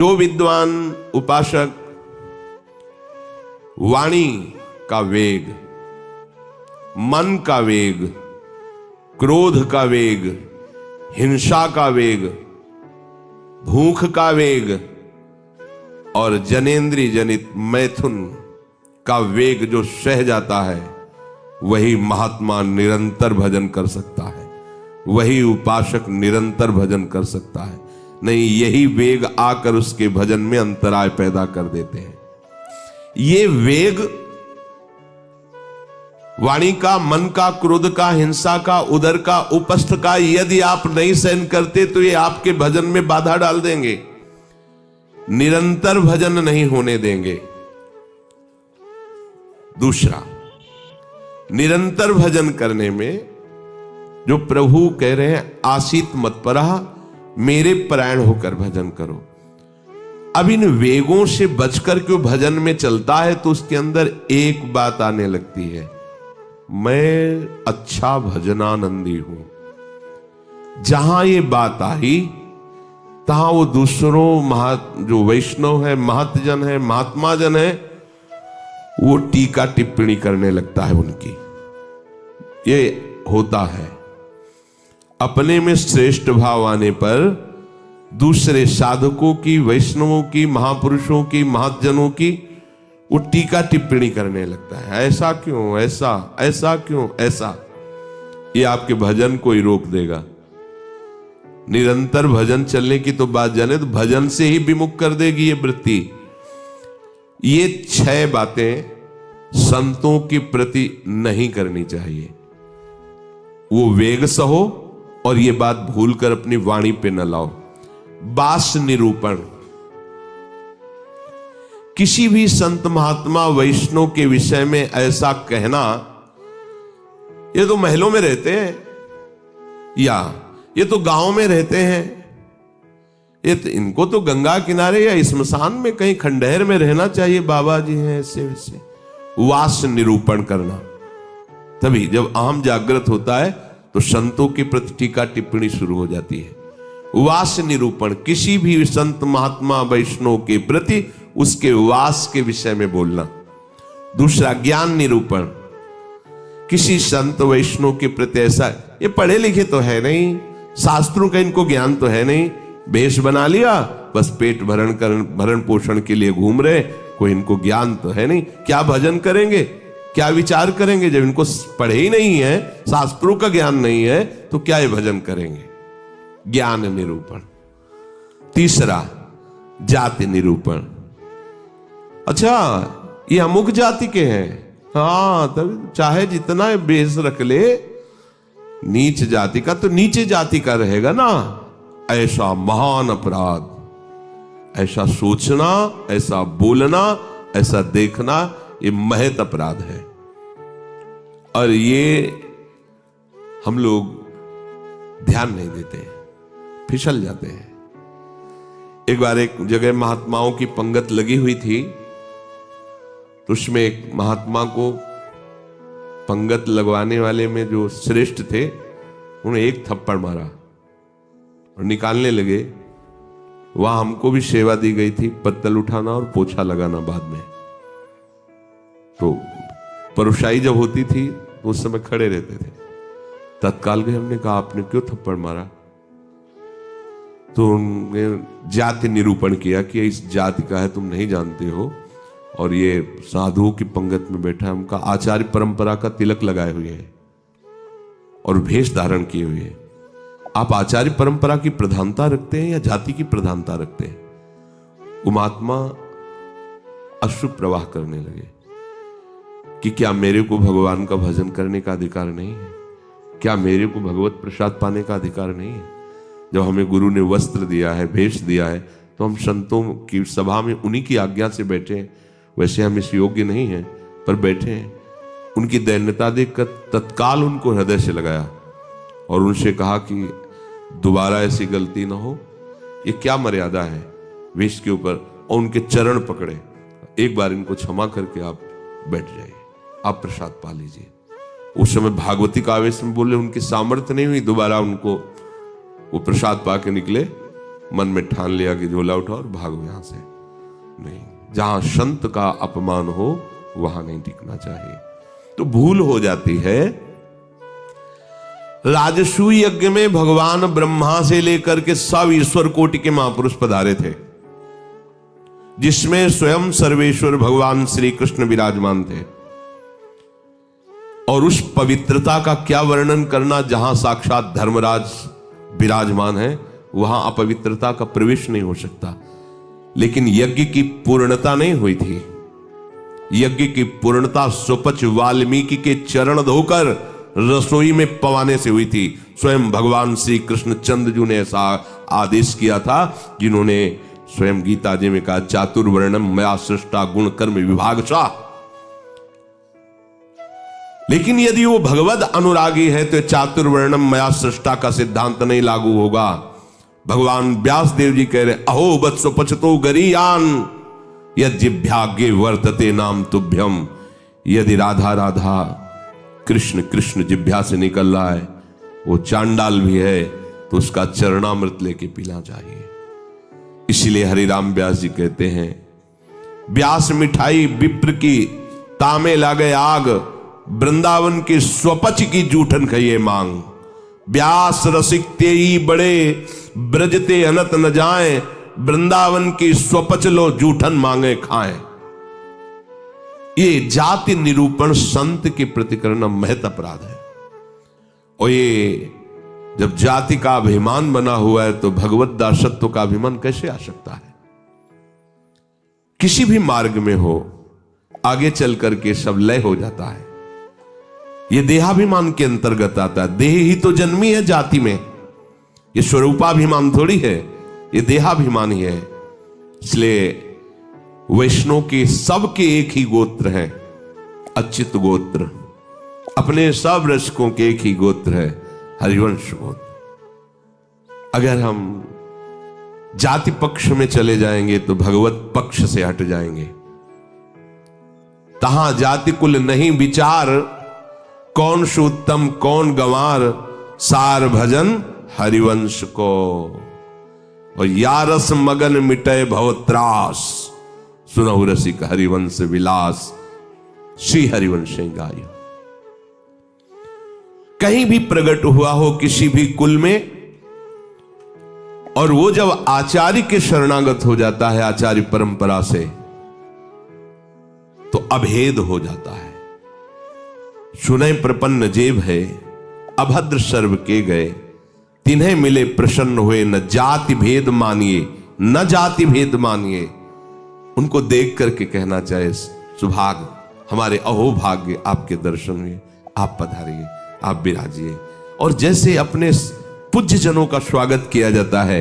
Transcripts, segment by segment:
जो विद्वान उपासक वाणी का वेग, मन का वेग, क्रोध का वेग, हिंसा का वेग, भूख का वेग और जनेंद्रिय जनित मैथुन का वेग जो सह जाता है, वही महात्मा निरंतर भजन कर सकता है, वही उपासक निरंतर भजन कर सकता है। नहीं, यही वेग आकर उसके भजन में अंतराय पैदा कर देते हैं। ये वेग वाणी का, मन का, क्रोध का, हिंसा का, उदर का, उपस्थ का यदि आप नहीं सहन करते तो ये आपके भजन में बाधा डाल देंगे, निरंतर भजन नहीं होने देंगे। दूसरा, निरंतर भजन करने में जो प्रभु कह रहे हैं, आसित मत्परः, मेरे परायण होकर भजन करो। अब इन वेगों से बचकर के भजन में चलता है तो उसके अंदर एक बात आने लगती है, मैं अच्छा भजनानंदी हूं। जहां ये बात आई तहां वो दूसरों जो वैष्णव है, महतजन है, महात्मा जन है, वो टीका टिप्पणी करने लगता है उनकी। ये होता है। अपने में श्रेष्ठ भाव आने पर दूसरे साधकों की, वैष्णवों की, महापुरुषों की, महतजनों की वो टीका टिप्पणी करने लगता है। ऐसा क्यों, ऐसा, ऐसा क्यों, ऐसा। ये आपके भजन को ही रोक देगा। निरंतर भजन चलने की तो बात जाने तो भजन से ही विमुख कर देगी ये वृत्ति। ये 6 बातें संतों के प्रति नहीं करनी चाहिए। वो वेग सहो और ये बात भूलकर अपनी वाणी पे न लाओ। बास निरूपण, किसी भी संत महात्मा वैष्णव के विषय में ऐसा कहना, ये तो महलों में रहते हैं, या ये तो गांव में रहते हैं, ये तो इनको तो गंगा किनारे या स्मशान में कहीं खंडहर में रहना चाहिए, बाबा जी हैं ऐसे वैसे। वास निरूपण करना। तभी जब अहम जागृत होता है तो संतों के प्रति टीका टिप्पणी शुरू हो जाती है। वास निरूपण, किसी भी संत महात्मा वैष्णव के प्रति उसके वास के विषय में बोलना। दूसरा, ज्ञान निरूपण, किसी संत वैष्णव के प्रति ऐसा, ये पढ़े लिखे तो है नहीं, शास्त्रों का इनको ज्ञान तो है नहीं, भेष बना लिया, बस पेट भरण पोषण के लिए घूम रहे, कोई इनको ज्ञान तो है नहीं। क्या भजन करेंगे, क्या विचार करेंगे जब इनको पढ़े ही नहीं है, शास्त्रों का ज्ञान नहीं है, तो क्या ये भजन करेंगे। ज्ञान निरूपण। तीसरा, जाति निरूपण। अच्छा, ये अमुक जाति के हैं, हाँ, तब चाहे जितना बेस रख ले, नीच जाति का तो नीचे जाति का रहेगा ना। ऐसा महान अपराध, ऐसा सोचना, ऐसा बोलना, ऐसा देखना, ये महत अपराध है। और ये हम लोग ध्यान नहीं देते, फिसल जाते हैं। एक बार एक जगह महात्माओं की पंगत लगी हुई थी, तो उसमें एक महात्मा को पंगत लगवाने वाले में जो श्रेष्ठ थे, उन्हें एक थप्पड़ मारा और निकालने लगे। वहां हमको भी सेवा दी गई थी, पत्तल उठाना और पोछा लगाना बाद में। तो परुषाई जब होती थी तो उस समय खड़े रहते थे। तत्काल गए, हमने कहा आपने क्यों थप्पड़ मारा? तो उन्होंने जाति निरूपण किया कि इस जाति का है, तुम नहीं जानते हो, और ये साधुओं की पंगत में बैठा है, उनका आचार्य परंपरा का तिलक लगाए हुए है और भेष धारण किए हुए है। आप आचार्य परंपरा की प्रधानता रखते हैं या जाति की प्रधानता रखते हैं? वो महात्मा अश्रु प्रवाह करने लगे कि क्या मेरे को भगवान का भजन करने का अधिकार नहीं है? क्या मेरे को भगवत प्रसाद पाने का अधिकार नहीं है? जब हमें गुरु ने वस्त्र दिया है, भेष दिया है, तो हम संतों की सभा में उन्हीं की आज्ञा से बैठे हैं। वैसे हम इस योग्य नहीं हैं, पर बैठे हैं। उनकी दैन्यता देखकर तत्काल उनको हृदय से लगाया और उनसे कहा कि दोबारा ऐसी गलती ना हो। ये क्या मर्यादा है वेश के ऊपर? और उनके चरण पकड़े, एक बार इनको क्षमा करके आप बैठ जाइए, आप प्रसाद पा लीजिए। उस समय भागवती का आवेश में बोले, उनकी सामर्थ्य नहीं हुई, दोबारा उनको वो प्रसाद पा के निकले। मन में ठान लिया कि झोला उठाओ और भागो यहां से। नहीं, जहां संत का अपमान हो वहां नहीं टिकना चाहिए। तो भूल हो जाती है। राजसूय यज्ञ में भगवान ब्रह्मा से लेकर के सब ईश्वर कोटि के महापुरुष पधारे थे, जिसमें स्वयं सर्वेश्वर भगवान श्री कृष्ण विराजमान थे। और उस पवित्रता का क्या वर्णन करना, जहां साक्षात धर्मराज विराजमान है वहां अपवित्रता का प्रवेश नहीं हो सकता। लेकिन यज्ञ की पूर्णता नहीं हुई थी। यज्ञ की पूर्णता सुपच वाल्मीकि के चरण धोकर रसोई में पवाने से हुई थी। स्वयं भगवान श्री कृष्ण चंद्रजू ने ऐसा आदेश किया था, जिन्होंने स्वयं गीता जी में कहा, चातुर्वर्णम मया सृष्टा गुण कर्म विभागशः। लेकिन यदि वो भगवद अनुरागी है तो चातुर्वर्णम मया सृष्टा का सिद्धांत नहीं लागू होगा। भगवान व्यास देव जी कह रहे, अहो वत्सो पचतो गरीयान यज्जिभ्यागे वर्तते नाम तुभ्यम। यदि राधा राधा कृष्ण कृष्ण जिभ्या से निकल रहा है, वो चांडाल भी है, तो उसका चरणामृत लेके पीना चाहिए। इसीलिए हरिराम व्यास जी कहते हैं, व्यास मिठाई विप्र की तामे लागे आग, वृंदावन के स्वपच की जूठन खइए मांग। व्यास रसिक तेई बड़े ब्रजते अनत न जाए, वृंदावन की स्वपच लो जूठन मांगे खाएं। ये जाति निरूपण संत के प्रति करना महत अपराध है। और ये जब जाति का अभिमान बना हुआ है तो भगवत दासत्व का अभिमान कैसे आ सकता है? किसी भी मार्ग में हो, आगे चल करके सब लय हो जाता है। ये देहाभिमान के अंतर्गत आता है। देह ही तो जन्मी है जाति में, ये स्वरूपाभिमान थोड़ी है, ये देहाभिमान ही है। इसलिए वैष्णव के सबके एक ही गोत्र है, अच्युत गोत्र। अपने सब रसकों के एक ही गोत्र है, हरिवंश गोत्र। अगर हम जाति पक्ष में चले जाएंगे तो भगवत पक्ष से हट जाएंगे। तहां जाति कुल नहीं विचार, कौन सुत्तम कौन गंवार, सार भजन हरिवंश को। और यारस मगन मिटे भवत्रास, सुनहु रसिक हरिवंश विलास, श्री हरिवंश गाय। कहीं भी प्रकट हुआ हो किसी भी कुल में, और वो जब आचार्य के शरणागत हो जाता है, आचार्य परंपरा से, तो अभेद हो जाता है। सुने प्रपन्न जेब है, अभद्र सर्व के गए, तिन्हें मिले प्रसन्न हुए, न जाति भेद मानिए न जाति भेद मानिए। उनको देख करके कहना चाहे, सुभाग हमारे अहोभाग्य आपके दर्शन हुए, आप पधारिए, आप विराजिए। और जैसे अपने पूज्य जनों का स्वागत किया जाता है,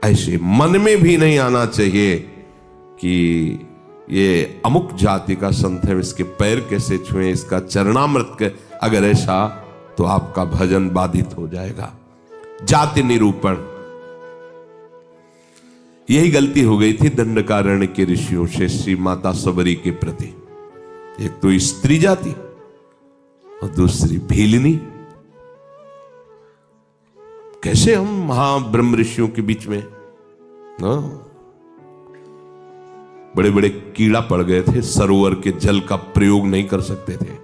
ऐसे मन में भी नहीं आना चाहिए कि ये अमुक जाति का संत है, इसके पैर कैसे छुएं, इसका चरणामृत के। अगर ऐसा तो आपका भजन बाधित हो जाएगा। जाति निरूपण, यही गलती हो गई थी दंडकारण्य के ऋषियों से श्री माता सबरी के प्रति। एक तो स्त्री जाति और दूसरी भीलनी। कैसे हम महाब्रह्म ऋषियों के बीच में बड़े बड़े कीड़ा पड़ गए थे, सरोवर के जल का प्रयोग नहीं कर सकते थे,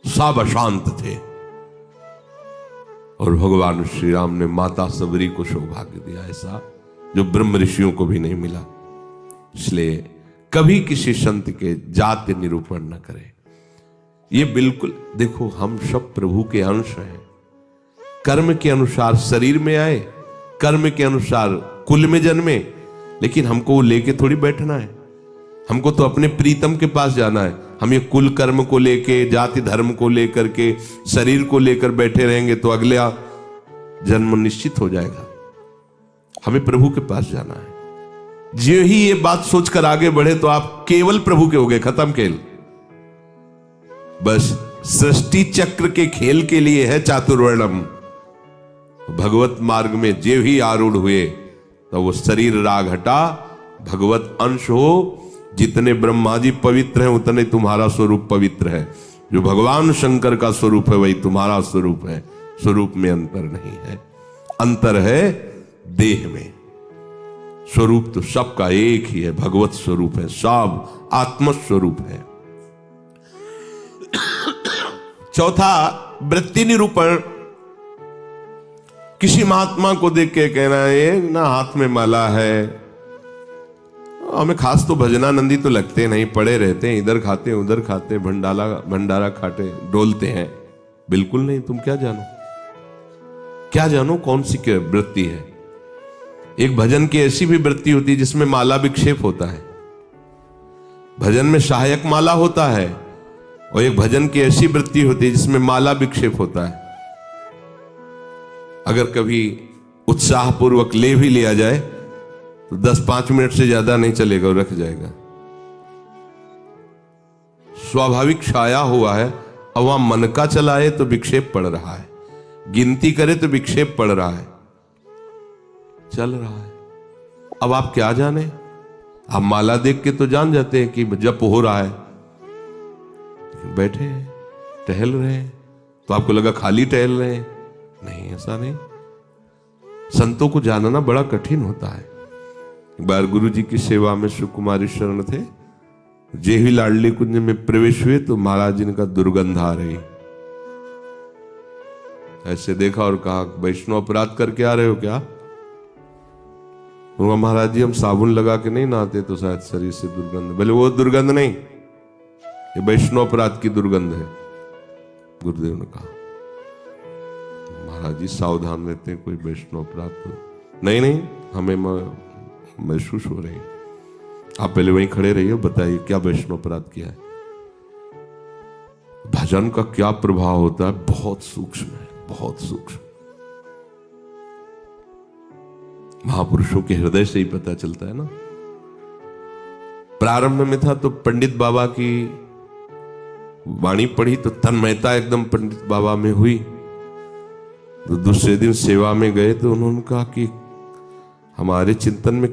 सब अशांत थे। और भगवान श्री राम ने माता सबरी को सौभाग्य दिया ऐसा जो ब्रह्म ऋषियों को भी नहीं मिला। इसलिए कभी किसी संत के जाति निरूपण न करें। ये बिल्कुल देखो, हम सब प्रभु के अंश हैं। कर्म के अनुसार शरीर में आए, कर्म के अनुसार कुल में जन्मे, लेकिन हमको वो लेके थोड़ी बैठना है। हमको तो अपने प्रीतम के पास जाना है। हम ये कुल कर्म को लेके, जाति धर्म को लेकर के, शरीर को लेकर बैठे रहेंगे तो अगला जन्म निश्चित हो जाएगा। हमें प्रभु के पास जाना है। जो ही ये बात सोचकर आगे बढ़े तो आप केवल प्रभु के हो गए, खत्म खेल। बस सृष्टि चक्र के खेल के लिए है चातुर्वर्णम। भगवत मार्ग में जे ही आरूढ़ हुए तो वो शरीर राग हटा, भगवत अंश हो। जितने ब्रह्मा जी पवित्र हैं उतने तुम्हारा स्वरूप पवित्र है। जो भगवान शंकर का स्वरूप है वही तुम्हारा स्वरूप है। स्वरूप में अंतर नहीं है, अंतर है देह में। स्वरूप तो सबका एक ही है, भगवत स्वरूप है, सब आत्म स्वरूप है। चौथा, वृत्ति निरूपण। किसी महात्मा को देख के कहना है ना हाथ में माला है, हमें खास तो भजनानंदी तो लगते नहीं, पड़े रहते हैं, इधर खाते उधर खाते, भंडारा खाते, डोलते हैं। बिल्कुल नहीं। तुम क्या जानो, क्या जानो कौन सी क्या वृत्ति है। एक भजन की ऐसी भी वृत्ति होती है जिसमें माला विक्षेप होता है, भजन में सहायक माला होता है, और एक भजन की ऐसी वृत्ति होती है जिसमें माला विक्षेप होता है। अगर कभी उत्साहपूर्वक ले भी लिया जाए तो 10-5 मिनट से ज्यादा नहीं चलेगा, रख जाएगा। स्वाभाविक छाया हुआ है, अब वहां मन का चलाए तो विक्षेप पड़ रहा है, गिनती करे तो विक्षेप पड़ रहा है, चल रहा है। अब आप क्या जाने, आप माला देख के तो जान जाते हैं कि जप हो रहा है, बैठे हैं टहल रहे हैं, तो आपको लगा खाली टहल रहे हैं। नहीं, ऐसा नहीं। संतों को जानना बड़ा कठिन होता है। एक बार गुरु जी की सेवा में सुकुमारी शरण थे, जे ही लाडली कुंज में प्रवेश हुए तो महाराज जी का दुर्गंध आ रही। ऐसे देखा और कहा, वैष्णव अपराध करके आ रहे हो क्या? तो महाराज जी हम साबुन लगा के नहीं नहाते तो शायद शरीर से दुर्गंध। बोले वो दुर्गंध नहीं, ये वैष्णव अपराध की दुर्गंध है। गुरुदेव ने कहा, महाराज जी सावधान रहते हैं, कोई वैष्णव अपराध तो नहीं, हमें महसूस हो रही है। आप पहले वहीं खड़े रहिए, बताइए क्या वैष्णव अपराध किया है। भजन का क्या प्रभाव होता है, बहुत सूक्ष्म है, बहुत सूक्ष्म। महापुरुषों के हृदय से ही पता चलता है ना। प्रारंभ में था तो पंडित बाबा की वाणी पढ़ी तो तन्मयता एकदम पंडित बाबा में हुई। तो दूसरे दिन सेवा में गए तो उन्होंने कहा कि हमारे चिंतन में